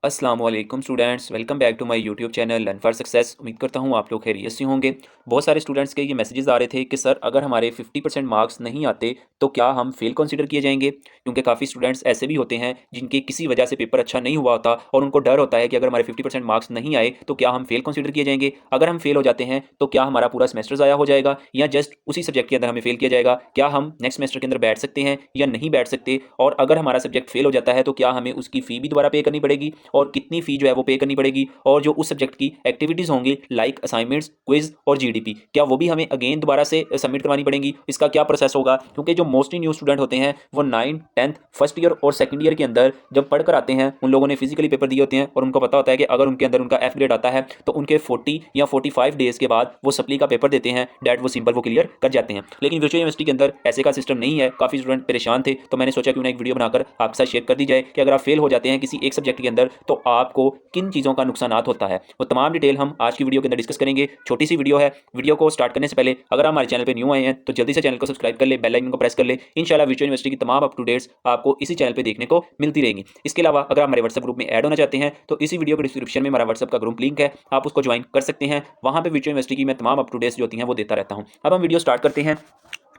अस्सलाम वालेकुम students, welcome back to my YouTube channel learn for success. उम्मीद करता हूँ आप लोग खैरियत से होंगे। बहुत सारे स्टूडेंट्स के ये मैसेजेस आ रहे थे कि सर अगर हमारे 50% मार्क्स नहीं आते तो क्या हम फेल कंसीडर किए जाएंगे, क्योंकि काफ़ी स्टूडेंट्स ऐसे भी होते हैं जिनके किसी वजह से पेपर अच्छा नहीं हुआ होता और उनको डर होता है कि अगर हमारे 50% मार्क्स नहीं आए तो क्या हम फेल कंसीडर किए जाएंगे। अगर हम फेल हो जाते हैं तो क्या हमारा पूरा सेमेस्टर ज़ाया हो जाएगा या जस्ट उसी सब्जेक्ट के अंदर हमें फेल किया जाएगा। क्या हम नेक्स्ट सेमेस्टर के अंदर बैठ सकते हैं या नहीं बैठ सकते, और अगर हमारा सब्जेक्ट फेल हो जाता है तो क्या हमें उसकी फ़ी भी दोबारा पे करनी पड़ेगी और कितनी फ़ी जो है वो पे करनी पड़ेगी, और जो उस सब्जेक्ट की एक्टिविटीज़ होंगी लाइक असाइनमेंट्स, क्विज और जीडीपी, क्या वो भी हमें अगेन दोबारा से सबमिट करवानी पड़ेंगी। इसका क्या प्रोसेस होगा, क्योंकि जो मोस्टली न्यू स्टूडेंट होते हैं वो 9th 10th फर्स्ट ईयर और सेकंड ईयर के अंदर जब पढ़ कर आते हैं, उन लोगों ने फिजिकली पेपर दिए होते हैं और उनको पता होता है कि अगर उनके अंदर उनका एफ ग्रेड आता है तो उनके 40 या 45 डेज़ के बाद वो सप्ली का पेपर देते हैं, डैट वो सिंपल वो क्लियर कर जाते हैं। लेकिन वर्चुअल यूनिवर्सिटी के अंदर ऐसे का सिस्टम नहीं है। काफ़ी स्टूडेंट परेशान थे, तो मैंने सोचा क्यों ना एक वीडियो बनाकर आपके साथ शेयर कर दी जाए कि अगर आप फेल हो जाते हैं किसी एक सब्जेक्ट के अंदर तो आपको किन चीज़ों का नुकसान होता है। वो तमाम डिटेल हम आज की वीडियो के अंदर डिस्कस करेंगे। छोटी सी वीडियो है। वीडियो को स्टार्ट करने से पहले अगर आप हमारे चैनल पे न्यू आए हैं तो जल्दी से चैनल को सब्सक्राइब कर ले, बेल आइकन को प्रेस कर ले। इंशाल्लाह वर्चुअल यूनिवर्सिटी की तमाम अप टू डेट्स आपको इसी चैनल पे देखने को मिलती रहेंगी। इसके अलावा अगर आप हमारे व्हाट्सएप ग्रुप में ऐड होना चाहते हैं तो इसी वीडियो के डिस्क्रिप्शन में हमारा व्हाट्सएप का ग्रुप लिंक है, आप उसको ज्वाइन कर सकते हैं। वहाँ पे वर्चुअल यूनिवर्सिटी की मैं तमाम अप टू डेट्स जो होती हैं वो देता रहता हूँ। अब हम वीडियो स्टार्ट करते हैं।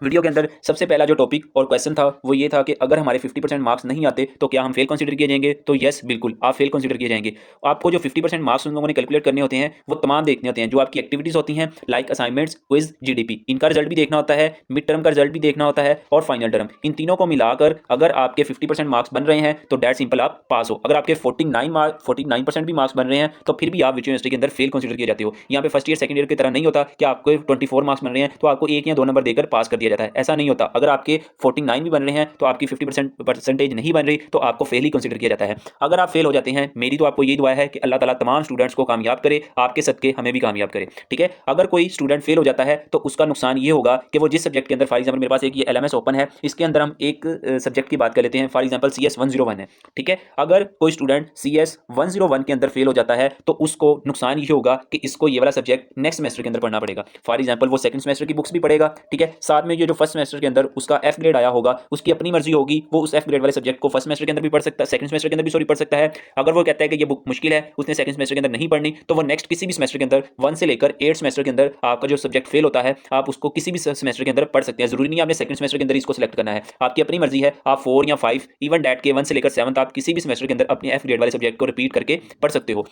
वीडियो के अंदर सबसे पहला जो टॉपिक और क्वेश्चन था वो ये था कि अगर हमारे 50% मार्क्स नहीं आते तो क्या हम फेल कंसीडर किए जाएंगे। तो यस, बिल्कुल आप फेल कंसीडर किए जाएंगे। आपको जो 50% मार्क्स उन लोगों ने कैलकुलेट करने होते हैं वो तमाम देखने होते हैं, जो आपकी एक्टिविटीज होती हैं लाइक असाइनमेंट्स, क्विज, जीडीपी, इनका रिजल्ट भी देखना होता है, मिड टर्म का रिजल्ट भी देखना होता है और फाइनल टर्म। इन तीनों को मिलाकर अगर आपके 50% मार्क्स बन रहे हैं तो डेट सिंपल आप पास हो। अगर आपके 49% भी मार्क्स बन रहे हैं तो फिर भी आप विच यूनिवर्सिटी के अंदर फेल कंसीडर किए जाते हो। यहाँ पे फर्स्ट ईयर सेकंड ईयर की तरह नहीं होता कि आपको 24 मार्क्स बन रहे हैं तो आपको 1 या 2 नंबर देकर पास कर दिया जाता है। ऐसा नहीं होता। अगर आपके 49 भी बन रहे हैं तो आपकी 50% नहीं बन रही तो आपको फेल ही कंसीडर किया जाता है। अगर आप फेल हो जाते हैं, मेरी तो आपको यही दुआ है कि अल्लाह ताला तमाम स्टूडेंट्स को कामयाब करे, आपके सदके हमें भी कामयाब करे। ठीक है। अगर कोई स्टूडेंट फेल हो जाता है तो उसका नुकसान ये होगा कि वो जिस सब्जेक्ट के अंदर, फॉर एग्जाम्पल मेरे पास एक ये एलएमएस ओपन है, इसके अंदर हम एक सब्जेक्ट की बात कर लेते हैं, फॉर एग्जाम्पल CS 101 है। ठीक है। अगर कोई स्टूडेंट CS 101 के अंदर फेल हो जाता है तो उसको नुकसान ये होगा कि इसको ये वाला सब्जेक्ट नेक्स्ट सेमेस्टर के अंदर पढ़ना पड़ेगा। फॉर एग्जाम्पल वो सेकंड सेमेस्टर की बुक्स भी पढ़ेगा। ठीक है। साथ में ये जो फर्स्ट सेमेस्टर के अंदर उसका एफ ग्रेड आया होगा, उसकी अपनी मर्जी होगी, वो उस एफ ग्रेड वाले सब्जेक्ट को फर्स्ट सेमेस्टर के अंदर भी पढ़ सकता है, सेकंड सेमेस्टर के अंदर भी सॉरी पढ़ सकता है। अगर वो कहता है कि ये बुक मुश्किल है, उसने सेकंड सेमेस्टर के अंदर नहीं पढ़नी, तो वो नेक्स्ट किसी भी सेमेस्टर के अंदर 1 से लेकर 8 सेमेस्टर के अंदर आपका जो सब्जेक्ट फेल होता है आप उसको किसी भी सेमेस्टर के अंदर पढ़ सकते हैं। जरूरी नहीं है आपने सेकंड सेमेस्टर के अंदर इसको सिलेक्ट करना है, आपकी अपनी मर्जी है। आप 4 या 5 इवन डैट के 1 से लेकर 7 आप किसी भी सेमेस्टर के अंदर अपने एफ ग्रेड वाले सब्जेक्ट को रिपीट करके पढ़ सकते हो।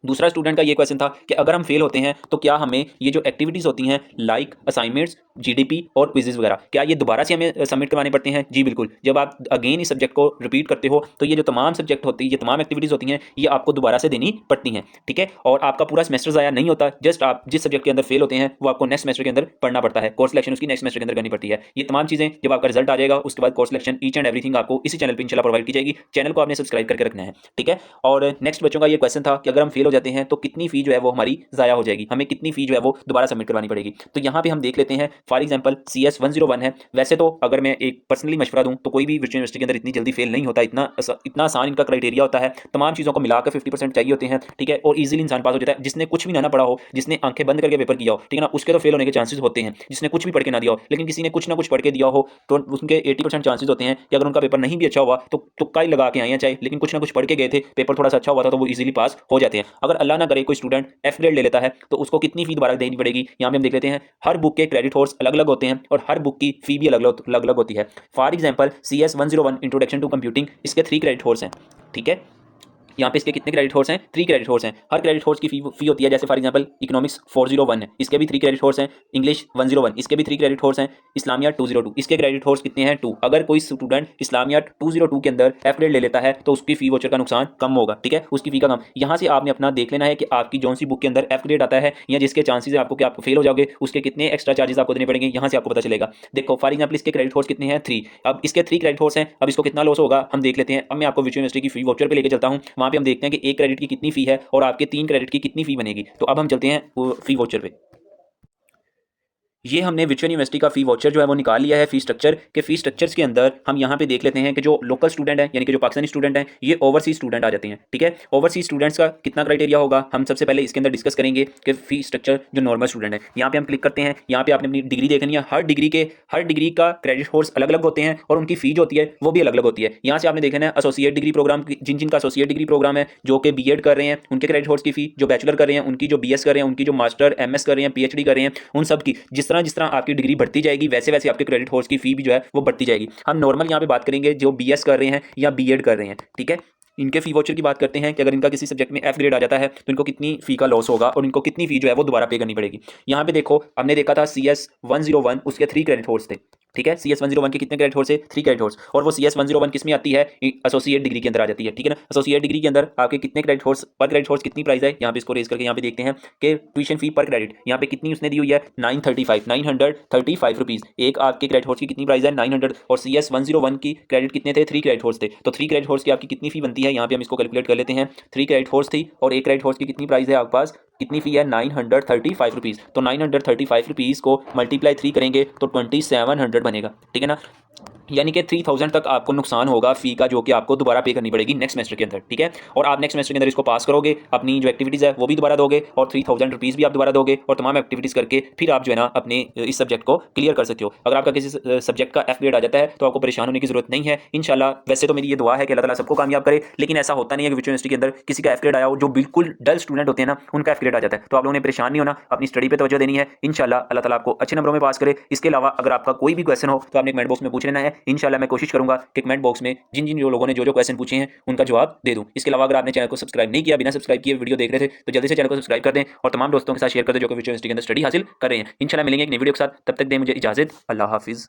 दूसरा स्टूडेंट का ये क्वेश्चन था कि अगर हम फेल होते हैं तो क्या हमें ये जो एक्टिविटीज़ होती हैं लाइक असाइनमेंट्स, जीडीपी और क्विजेज वगैरह, क्या ये दोबारा से हमें सबमिट करवाने पड़ते हैं। जी बिल्कुल। जब आप अगेन इस सब्जेक्ट को रिपीट करते हो तो ये जो तमाम सब्जेक्ट होती है, ये तमाम एक्टिविटीज़ होती हैं, ये आपको दोबारा से देनी पड़ती हैं। ठीक है। और आपका पूरा सेमेस्टर ज़ाया नहीं होता, जस्ट आप जिस सब्जेक्ट के अंदर फेल होते हैं वो आपको नेक्स्ट सेमेस्टर के अंदर पढ़ना पड़ता है, कोर्स सिलेक्शन उसकी नेक्स्ट सेमेस्टर के अंदर करनी पड़ती है। ये तमाम चीज़ें जब आपका रिजल्ट आ जाएगा उसके बाद course selection each and everything आपको इसी चैनल पर इंशाल्लाह प्रोवाइड की जाएगी। चैनल को आपने सब्सक्राइब करके रखना है। ठीक है। और नेक्स्ट बच्चों का ये क्वेश्चन था कि अगर हम फेल हो जाते हैं तो कितनी फी जो है वो हमारी ज़ाया हो जाएगी, हमें कितनी फी जो है वो दोबारा सबमिट करवानी पड़ेगी। तो यहाँ पे हम देख लेते हैं, फॉर एग्जांपल CS 101 है। वैसे तो अगर मैं एक पर्सनली मशवरा दूं तो कोई भी वर्चुअल यूनिवर्सिटी के अंदर इतनी जल्दी फेल नहीं होता, इतना आसान इनका क्राइटेरिया होता है। तमाम चीज़ों को मिलाकर 50% चाहिए होते हैं। ठीक है। और ईजिली इंसान पास हो जाता है। जिसने कुछ भी ना पढ़ा हो, जिसने आंखें बंद करके पेपर किया हो, ठीक है ना, उसके तो फेल होने के चांसेस होते हैं। जिसने कुछ भी पढ़ के ना दिया हो, लेकिन किसी ने कुछ ना कुछ पढ़ के दिया हो तो उनके 80% चांसेस होते हैं कि अगर उनका पेपर नहीं भी अच्छा हुआ तो तुक्का ही लगा के आए हैं चाहे, लेकिन कुछ ना कुछ पढ़ के गए थे, पेपर थोड़ा सा अच्छा हुआ था तो वो इजीली पास हो जाते हैं। अगर अल्लाह ना करे कोई स्टूडेंट एफ ग्रेड ले लेता है तो उसको कितनी फी दोबारा देनी पड़ेगी, यहाँ पे हम देख लेते हैं। हर बुक के क्रेडिट होर्स अलग अलग होते हैं और हर बुक की फी भी अलग अलग होती है। For example CS 101 introduction to computing, इसके 3 क्रेडिट होर्स हैं। ठीक है। यहाँ पे इसके कितने क्रेडिट होर्स हैं, 3 क्रेडिट होर्स हैं। हर क्रेडिट होर्स की फी होती है, जैसे फॉर एग्जांपल इकोनॉमिक्स 401 है, इसके भी 3 क्रेडिट होर्स हैं। इंग्लिश 101, इसके भी 3 क्रेडिट होर्स हैं। इस्लामिया 202, इसके क्रेडिट होर्स कितने हैं, 2। अगर कोई स्टूडेंट इस्लामिया 202 के अंदर एफ ग्रेड ले लेता है तो उसकी फी वोचर का नुकसान कम होगा। ठीक है। उसकी फी का कम, यहाँ से आपने अपना देख लेना है कि आपकी जौन सी बुक के अंदर एफ ग्रेड आता है या जिसके चांसेस है आपको कि आप फेल हो जाओगे, उसके कितने एक्स्ट्रा चार्जेस आपको देने पड़ेंगे, यहाँ से आपको पता चलेगा। देखो फॉर एग्जांपल इसके क्रेडिट होर्स कितने हैं, 3। अब इसके 3 क्रेडिट होर्स हैं, अब इसको कितना लॉस होगा हम देख लेते हैं। अब मैं आपको विजुअल यूनिवर्सिटी की फी वोचर पे लेके चलता हूँ, वहाँ पे हम देखते हैं कि एक क्रेडिट की कितनी फी है और आपके 3 क्रेडिट की कितनी फी बनेगी। तो अब हम चलते हैं फी वोचर पे। ये हमने वर्चुअल यूनिवर्सिटी का फी वाउचर जो है वो निकाल लिया है फी स्ट्रक्चर के। फी स्ट्रक्चर्स के अंदर हम यहाँ पे देख लेते हैं कि जो लोकल स्टूडेंट है यानी कि जो पाकिस्तानी स्टूडेंट हैं ये ओवरसीज स्टूडेंट आ जाते हैं। ठीक है, ओवरसीज स्टूडेंट्स का कितना क्राइटेरिया होगा हम सबसे पहले इसके अंदर डिस्कस करेंगे कि फी स्ट्रक्चर जो नॉर्मल स्टूडेंट है। यहाँ पे हम क्लिक करते हैं, यहाँ पे आपने अपनी डिग्री देखनी है। हर डिग्री का क्रेडिट कोर्स अलग अलग होते हैं और उनकी फी जो होती है वो भी अलग अलग होती है। यहाँ से आपने देखना है एसोसिएट डिग्री प्रोग्राम, जिनका एसोसिएट डिग्री प्रोग्राम है जो कि बीएड कर रहे हैं उनके क्रेडिट कोर्स की फी, जो बैचलर कर रहे हैं उनकी, जो बीएस कर रहे हैं उनकी, जो मास्टर एमएस कर रहे हैं पीएचडी कर रहे हैं उन सब की। जिस तरह आपकी डिग्री बढ़ती जाएगी वैसे वैसे आपके क्रेडिट कोर्स की फी भी जो है वो बढ़ती जाएगी। हम नॉर्मल यहाँ पे बात करेंगे जो बीएस कर रहे हैं या बीएड कर रहे हैं। ठीक है, इनके फी वाउचर की बात करते हैं कि अगर इनका किसी सब्जेक्ट में एफ ग्रेड आ जाता है तो इनको कितनी फी का लॉस होगा और इनको कितनी फी जो है वो दोबारा पे करनी पड़ेगी। यहाँ पे देखो हमने देखा था CS101 उसके 3 क्रेडिट कोर्स थे। ठीक है, CS101 के कितने क्रेडिट कोर्स है? 3 क्रेडिट कोर्स। और वो CS101 किस में आती है? एसोसिएट डिग्री के अंदर आ जाती है। ठीक है ना, एसोसिएट डिग्री के अंदर आपके कितने क्रेडिट कोर्स, पर क्रेडिट कोर्स कितनी प्राइस है यहाँ पे इसको रेज करके यहाँ पे देखते हैं कि ट्यूशन फी पर क्रेडिट यहाँ पे कितनी उसने दी हुई है 935 रुपीज़। एक आपके क्रेडिट कोर्स की कितनी प्राइस है 900। और CS101 की क्रेडिट कितने थे? 3 क्रेडिट कोर्स थे। तो 3 क्रेडिट कोर्स की आपकी कितनी फी बनती है यहाँ पे हम इसको कैलकुलेट कर लेते हैं। 3 क्रेडिट कोर्स थी और एक क्रेडिट कोर्स की कितनी प्राइस है आपके पास, कितनी फी है 935 रुपीज़। तो 935 रुपीज़ को मल्टीप्लाई 3 करेंगे तो 2700 बनेगा। ठीक है ना, यानी कि 3000 तक आपको नुकसान होगा फी का जो कि आपको दोबारा पे करनी पड़ेगी नेक्स्ट सेमेस्टर के अंदर। ठीक है, और आप नेक्स्ट सेमेस्टर के अंदर इसको पास करोगे, अपनी जो एक्टिविटीज़ है वो भी दोबारा दोगे और 3000 रुपीज़ भी आप दोबारा दोगे और तमाम एक्टिविटीज़ करके फिर आप जो है ना अपने इस सब्जेक्ट को क्लियर कर सकते हो। अगर आपका किसी सब्जेक्ट का एफ ग्रेड आ जाता है तो आपको परेशान होने की जरूरत नहीं है इंशाल्लाह। वैसे तो मेरी ये दुआ है कि अल्लाह ताला सबको कामयाब करे, लेकिन ऐसा होता नहीं है कि वर्चुअल यूनिवर्सिटी के अंदर किसी का एफ ग्रेड आया हो, जो बिल्कुल डल स्टूडेंट होते हैं ना उनका एफ ग्रेड आ जाता है। तो आप लोगों ने परेशान नहीं होना, अपनी स्टडी पर तवज्जो देनी है। इंशाल्लाह अल्लाह ताला आपको अच्छे नंबरों में पास करे। इसके अलावा अगर आपका कोई भी क्वेश्चन हो तो आपने कमेंट बॉक्स में पूछ लेना है। इंशाल्लाह मैं कोशिश करूंगा कि कमेंट बॉक्स में जिन जिन जो लोगों ने जो क्वेश्चन पूछे हैं उनका जवाब दे दूं। इसके अलावा अगर आपने चैनल को सब्सक्राइब नहीं किया, बिना सब्सक्राइब किए वीडियो देख रहे थे तो जल्दी से चैनल को सब्सक्राइब कर दें और तमाम दोस्तों के साथ शेयर कर दें जो कि वर्चुअल यूनिवर्सिटी के अंदर स्टडी हासिल कर रहे हैं। इंशाल्लाह मिलेंगे एक नई वीडियो के साथ, तब तक दें मुझे इजाजत। अल्लाह हाफिज़।